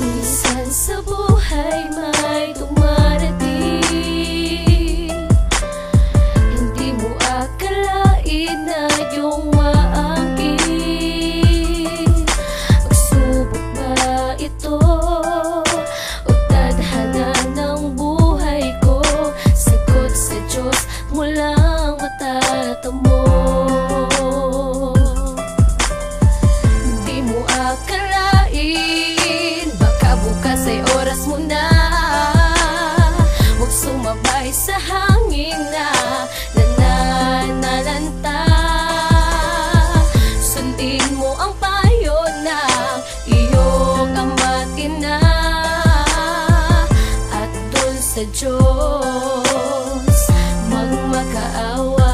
Minsan sa buhay may dumarating, hindi mo akalain na iyong maangkin. Pagsubok ba ito o tadhana ng buhay ko? Sagot sa Diyos mo lang matatamo. Hindi mo akalain, baka bukas ay oras mo na. Huwag sumabay sa hangin na nananalanta. Sundin mo ang payo ng iyong ama't ina, at dun sa Diyos magmakaawa.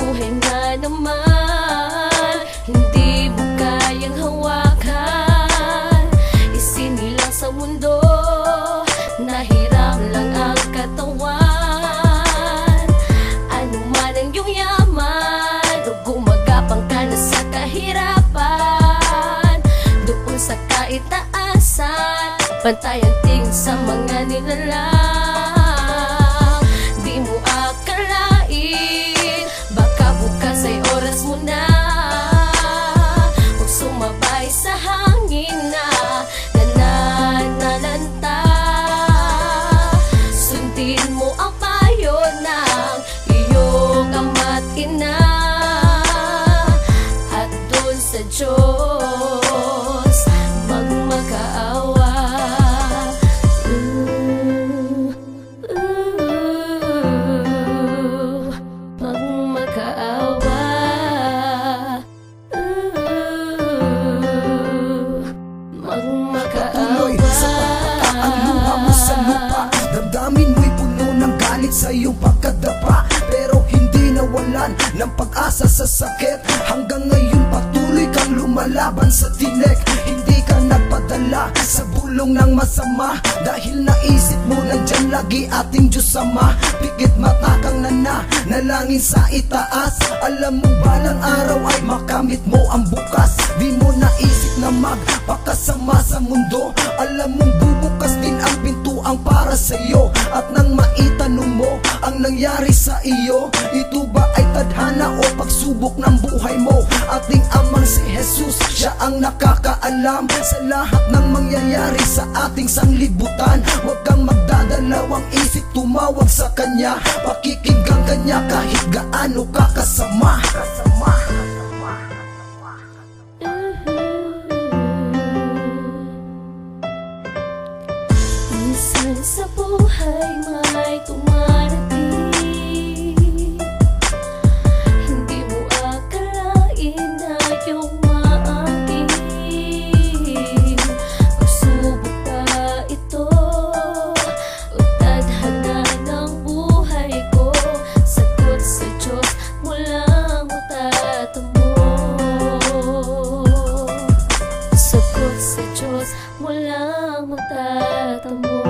Buhay nga naman, hindi mo kayang hawakan. Isinilang sa mundo, nahiram lang ang katawan. Ano man ang iyong yaman, o gumagapang ka na sa kahirapan, doon sa kaitaasan, pantay ang tingin sa mga nilalang. Di mo akalain, baka bukas ay oras mo na. Huwag sumabay sa hangin na nananalanta. Sundin mo ang payo ng iyong ama't ina, at dun sa Diyos magmakaawa. Magmakaawa. Patuloy sa pagpaka ang luha mo sa lupa. Damdamin mo'y puno ng galit sa iyong pagkadapa, pero hindi nawalan ng pag-asa sa sakit. Hanggang ngayon patuloy kang lumalaban sa tinik. Hindi ka nagpadala sa bulong ng masama, dahil naisip mo nandyan lagi ating Diyos Ama. Pikit mata kang nalangin sa itaas. Alam mo balang araw ay makamit mo ang bukas. Di mo naisip na magpakasama sa mundo. Alam mong bubukas din ang pintuang para sa iyo. At nang maitanong mo ang nangyari sa iyo, ito ba ay tadhana o pagsubok ng buhay mo? Ating amang si Jesus, siya ang nakakaalam sa lahat ng mangyayari sa ating sanglibutan. Huwag kang magdadalawang isip, tumawag sa Kanya. Pakikinggan Kanya kahit gaano ka kasama. Minsan sa buhay may dumarating, hindi mo akalain na iyong maangkin. Pagsubok ba ito o tadhana ng buhay ko? Sagot sa Diyos mo lang matatamo. Sagot sa Diyos mo lang matatamo.